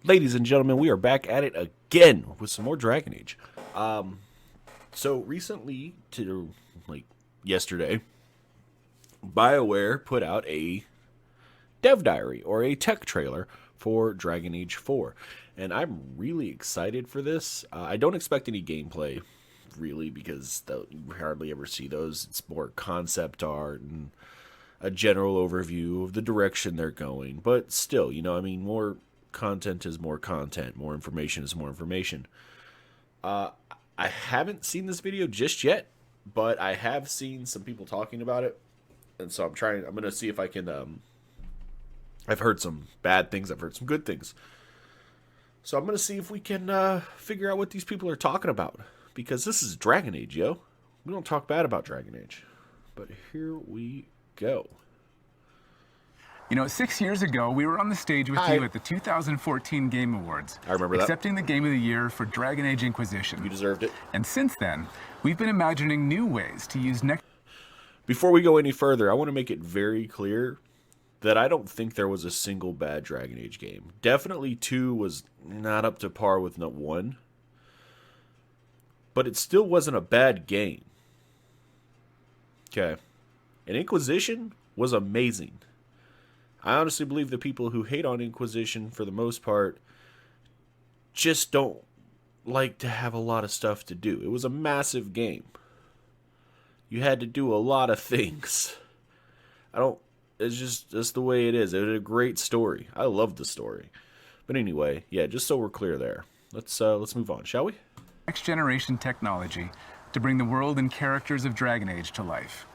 Ladies and gentlemen, we are back at it again with some more Dragon Age. So recently, yesterday, BioWare put out a dev diary or a tech trailer for Dragon Age 4. And I'm really excited for this. I don't expect any gameplay, really, because you hardly ever see those. It's more concept art and a general overview of the direction they're going. But still, more content is more content. More information is more information. I haven't seen this video just yet, but I have seen some people talking about it. And so I'm going to see if I can... I've heard some bad things. I've heard some good things. So I'm going to see if we can figure out what these people are talking about. Because this is Dragon Age, yo. We don't talk bad about Dragon Age. But here we go. 6 years ago, we were on the stage with you at the 2014 Game Awards. I remember that. Accepting the Game of the Year for Dragon Age Inquisition. You deserved it. And since then, we've been imagining new ways to use next... Before we go any further, I want to make it very clear that I don't think there was a single bad Dragon Age game. Definitely 2 was not up to par with 1. But it still wasn't a bad game. Okay. And Inquisition was amazing. I honestly believe the people who hate on Inquisition, for the most part, just don't like to have a lot of stuff to do. It was a massive game. You had to do a lot of things. It's just the way it is. It was a great story. I love the story. But anyway, yeah, just so we're clear there. Let's move on, shall we? Next generation technology to bring the world and characters of Dragon Age to life.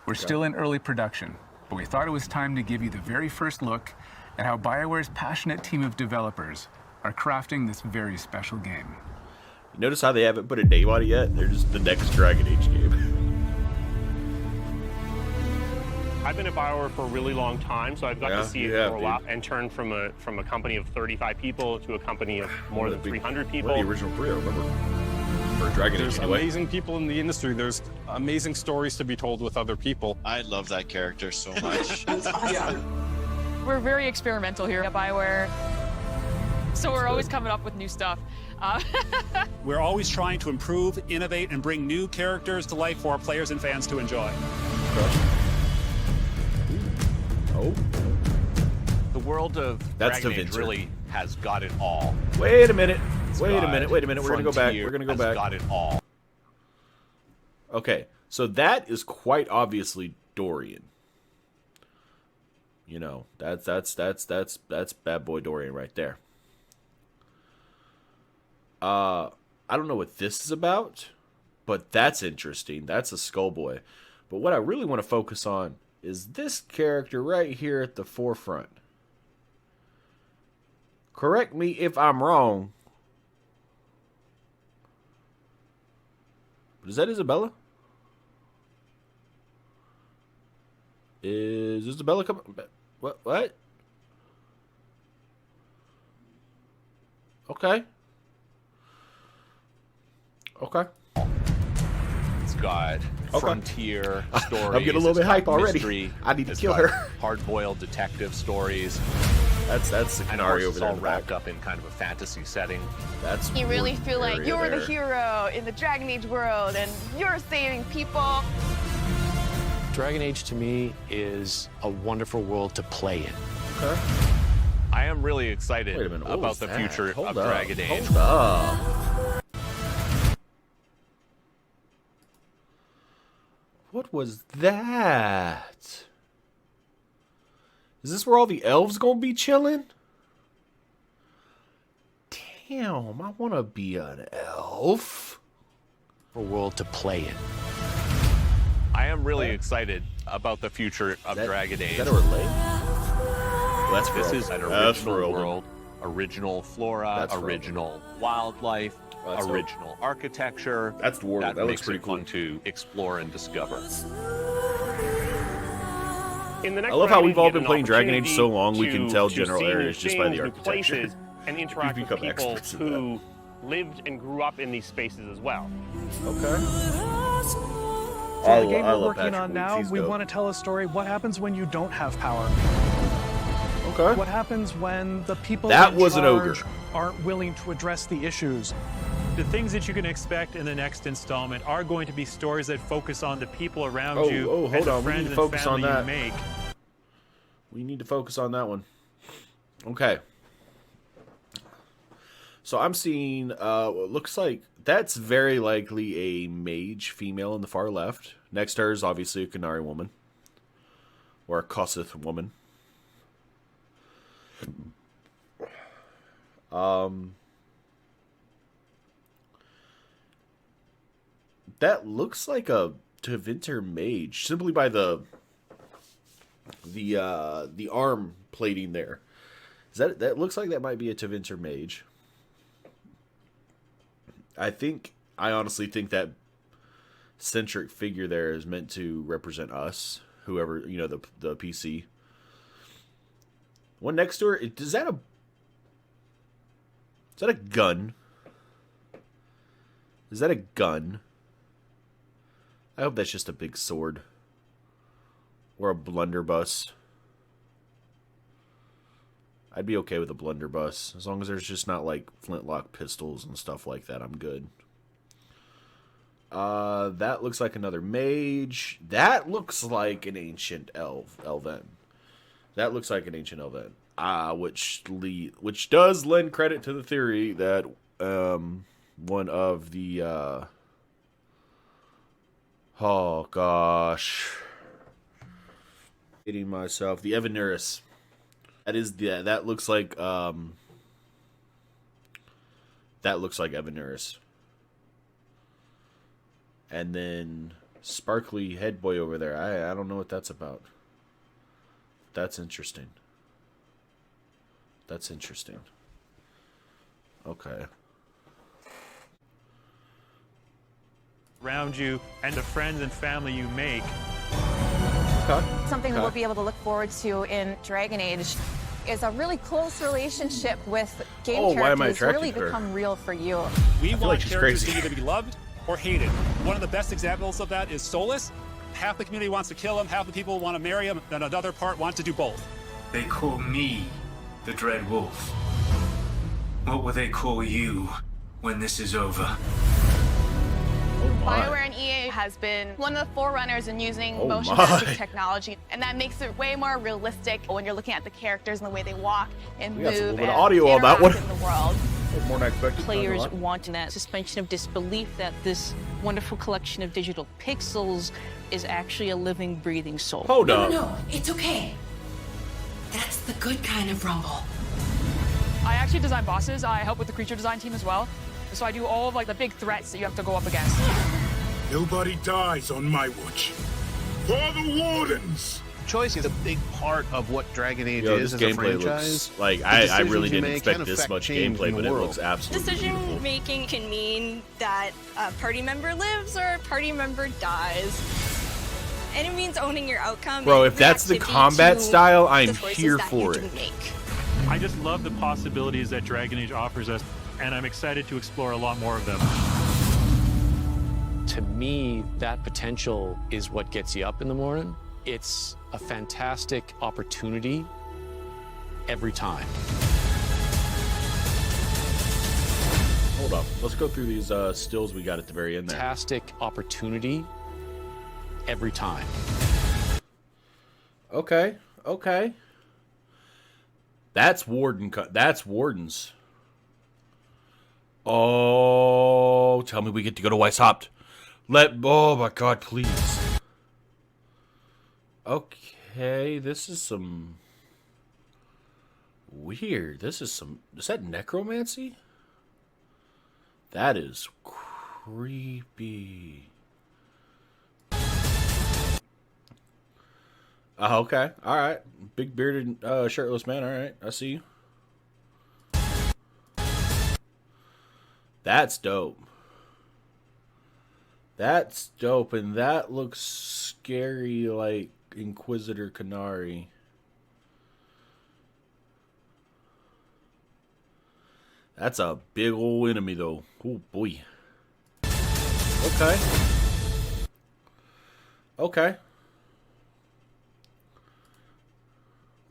We're still in early production, but we thought it was time to give you the very first look at how BioWare's passionate team of developers are crafting this very special game. You notice how they haven't put a name on it yet? They're just the next Dragon Age game. I've been at BioWare for a really long time, so I've got to see it grow up and turn from a company of 35 people to a company of more than 300 people. One of the original three, I remember. For Dragon Age, There's amazing people in the industry. There's amazing stories to be told with other people. I love that character so much. It's awesome. Yeah. We're very experimental here at BioWare, so we're always coming up with new stuff. We're always trying to improve, innovate, and bring new characters to life for our players and fans to enjoy. Oh. The world of Dragon Age really has got it all. Wait a minute. Wait a minute. We're gonna go back. We're gonna go back. Got it all. Okay, so that is quite obviously Dorian. That's bad boy Dorian right there. I don't know what this is about, but that's interesting. That's a Skullboy. But what I really want to focus on is this character right here at the forefront. Correct me if I'm wrong. But is that Isabella? Is Isabella coming? What? Okay. It's got frontier stories. I'm getting a little bit hype already. Mystery. I need to kill her. Hard-boiled detective stories. That's the canary over there. All wrapped up in kind of a fantasy setting. You really feel like you're the hero in the Dragon Age world, and you're saving people. Dragon Age to me is a wonderful world to play in. Okay. I am really excited about the future of Dragon Age. Hold up. What was that? Is this where all the elves gonna be chilling? Damn, I wanna be an elf. A world to play in. I am really excited about the future of Dragon Age. Is that a relay? Well, This is an original world, original flora, original wildlife, original architecture. That's dwarven. That looks pretty cool. Fun to explore and discover. I love how we've all been playing Dragon Age so long we can tell general areas just by the architecture. And interact with people who lived and grew up in these spaces as well. Okay. For the game we're working on now, we want to tell a story. What happens when you don't have power? Okay. What happens when the people That in was an ogre. charge aren't willing to address the issues? The things that you can expect in the next installment are going to be stories that focus on the people around you hold and the on. We need friends to and focus on family you that. make. We need to focus on that one. Okay. So I'm seeing, what looks like that's very likely a mage female in the far left. Next to her is obviously a Qunari woman. Or a Kossith woman. That looks like a Tevinter mage, simply by the arm plating there. That looks like that might be a Tevinter mage. I honestly think that centric figure there is meant to represent us, whoever, the PC. One next to her, is that a gun? Is that a gun? I hope that's just a big sword. Or a blunderbuss. I'd be okay with a blunderbuss. As long as there's just not, like, flintlock pistols and stuff like that, I'm good. That looks like another mage. That looks like an ancient elven. That looks like an ancient elven. Which does lend credit to the theory that one of the oh gosh, hitting myself. The Evanuris. That looks like Evanuris. And then sparkly head boy over there. I don't know what that's about. That's interesting. That's interesting. Okay. Around you and the friends and family you make. Okay. Something that we'll be able to look forward to in Dragon Age is a really close relationship with game why am I characters attracted really to her? become real for you. We feel want like she's characters crazy. to either be loved or hated. One of the best examples of that is Solus. Half the community wants to kill him, half the people want to marry him, and another part wants to do both. They call me the Dread Wolf. What will they call you when this is over? BioWare and EA has been one of the forerunners in using Oh motion my. graphic technology, and that makes it way more realistic when you're looking at the characters and the way they walk and We got some move little bit and of audio on that interact one. in the world. More than I expected. Players wanting that suspension of disbelief that this wonderful collection of digital pixels is actually a living, breathing soul. Hold up. No, it's okay. That's the good kind of rumble. I actually design bosses. I help with the creature design team as well. So I do all of like the big threats that you have to go up against. Nobody dies on my watch. For the Wardens! Choice is a big part of what Dragon Age Yo, is this as a gameplay franchise. looks like The I decisions really you didn't make expect can this affect much change gameplay, in but the it world. looks absolutely beautiful. Decision making can mean that a party member lives or a party member dies. And it means owning your outcome. Bro, and if that's the reactivity combat to style, I'm the choices here that for you it. do make. I just love the possibilities that Dragon Age offers us, and I'm excited to explore a lot more of them. To me, that potential is what gets you up in the morning. It's a fantastic opportunity every time. Hold up. Let's go through these stills we got at the very end there. Fantastic opportunity every time. Okay. Okay. That's that's Wardens. Oh, tell me we get to go to Weishaupt. Oh my god, please. Okay, this is some weird. Is that necromancy? That is creepy. Okay. All right. Big bearded, shirtless man. All right. I see you. That's dope. That's dope. And that looks scary like Inquisitor Qunari. That's a big old enemy, though. Oh, boy. Okay. Okay.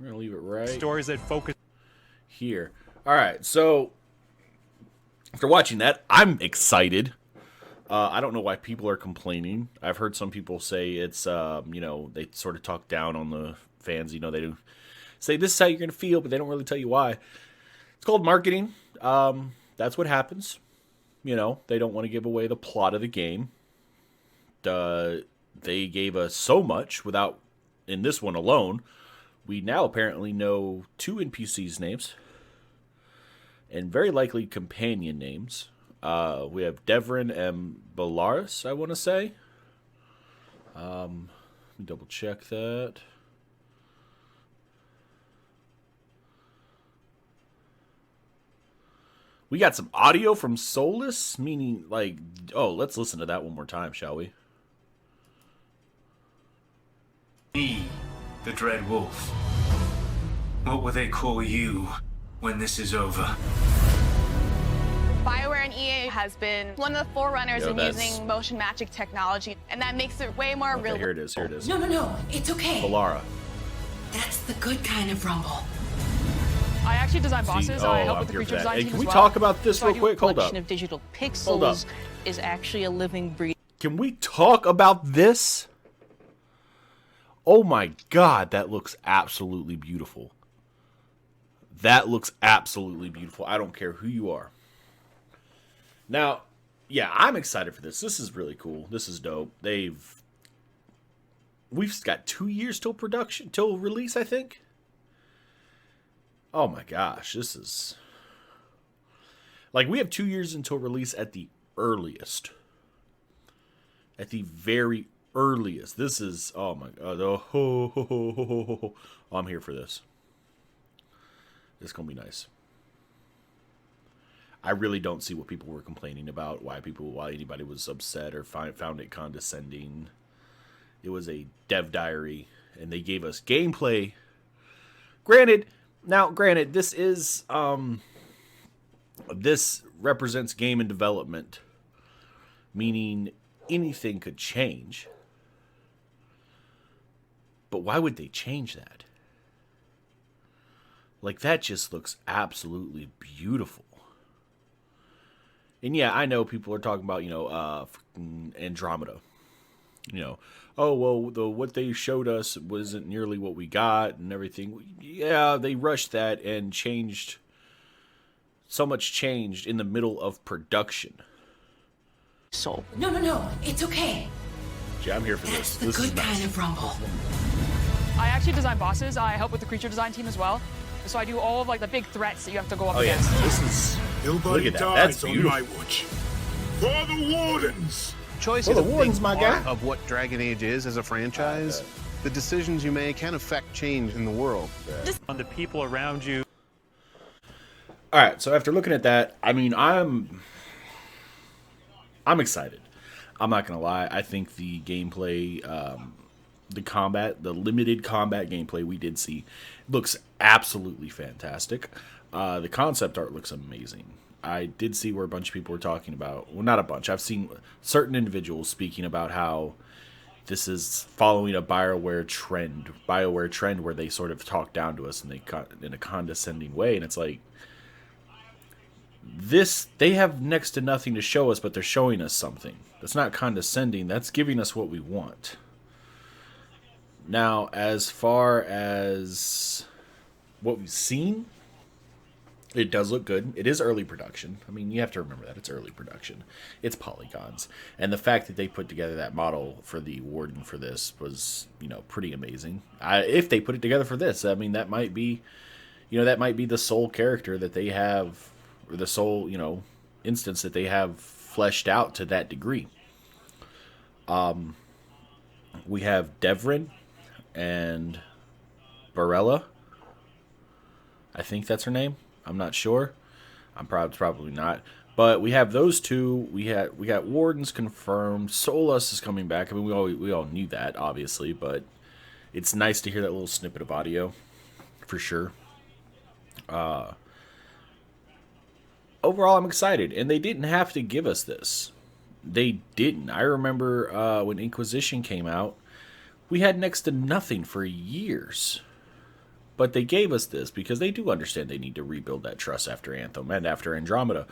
We're going to leave it right stories that focus here. All right, so after watching that, I'm excited. I don't know why people are complaining. I've heard some people say it's, they sort of talk down on the fans. They do say this is how you're going to feel, but they don't really tell you why. It's called marketing. That's what happens. They don't want to give away the plot of the game. They gave us so much without, in this one alone, we now apparently know 2 NPCs' names and very likely companion names. We have Devrin and Belarus, I want to say. Let me double check that. We got some audio from Solus, meaning let's listen to that one more time, shall we? Me, the Dread Wolf. What will they call you when this is over? BioWare and EA has been one of the forerunners in using motion magic technology, and that makes it way more real. Here it is. No, it's okay. Balara. That's the good kind of rumble. I actually design bosses. I help with the creature design team Can as we well. talk about this real quick? Hold Hold up. Of digital pixels Hold up. is actually a living, breathing. Can we talk about this? Oh my God, that looks absolutely beautiful. That looks absolutely beautiful. I don't care who you are. Now, yeah, I'm excited for this. This is really cool. This is dope. We've got 2 years till release, I think. Oh my gosh, this is we have 2 years until release at the earliest. At the very earliest. This is, oh my God. Oh, I'm here for this. It's going to be nice. I really don't see what people were complaining about, why anybody was upset or found it condescending. It was a dev diary, and they gave us gameplay. Granted, this is this represents game and development, meaning anything could change. But why would they change that? That just looks absolutely beautiful. And yeah, I know people are talking about, Andromeda. Oh, well, what they showed us wasn't nearly what we got and everything. Yeah, they rushed that and changed. So much changed in the middle of production. So. No, it's okay. Yeah, I'm here for That's this. The good kind of rumble. I actually design bosses. I help with the creature design team as well. So I do all of the big threats that you have to go up against. Yeah, this is. Nobody Look at that. dies That's on beautiful. my watch. For the Wardens! Choice Well, is the a Warden's big my part guy. of what Dragon Age is as a franchise. The decisions you make can affect change in the world. on the people around you. All right, so after looking at that, I mean, I'm excited. I'm not gonna lie. I think the gameplay, the limited combat gameplay we did see, looks absolutely fantastic. The concept art looks amazing. I did see where a bunch of people were talking about, well, not a bunch. I've seen certain individuals speaking about how this is following a BioWare trend where they sort of talk down to us and they in a condescending way, and it's like, they have next to nothing to show us, but they're showing us something. That's not condescending. That's giving us what we want. Now, as far as what we've seen, it does look good. It is early production. I mean, you have to remember that. It's early production. It's polygons. And the fact that they put together that model for the Warden for this was, pretty amazing. If they put it together for this, I mean, that might be the sole character that they have, or the sole, instance that they have fleshed out to that degree. We have Devrin and Barella. I think that's her name. I'm not sure. I'm probably not. But we have those two. We got Wardens confirmed. Solus is coming back. I mean, we all knew that, obviously, but it's nice to hear that little snippet of audio, for sure. Overall, I'm excited, and they didn't have to give us this. They didn't. I remember when Inquisition came out, we had next to nothing for years. But they gave us this because they do understand they need to rebuild that trust after Anthem and after Andromeda.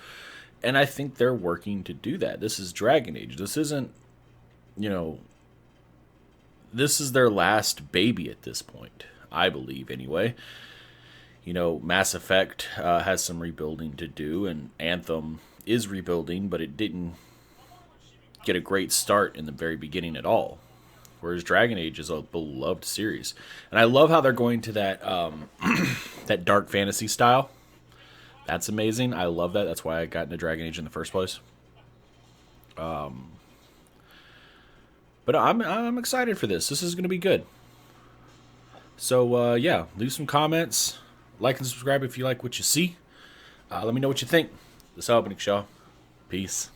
And I think they're working to do that. This is Dragon Age. This isn't, this is their last baby at this point, I believe, anyway. Mass Effect has some rebuilding to do, and Anthem is rebuilding, but it didn't get a great start in the very beginning at all. Whereas Dragon Age is a beloved series. And I love how they're going to that that dark fantasy style. That's amazing. I love that. That's why I got into Dragon Age in the first place. But I'm excited for this. This is going to be good. So, yeah, leave some comments. Like and subscribe if you like what you see. Let me know what you think. This is Opening Show. Peace.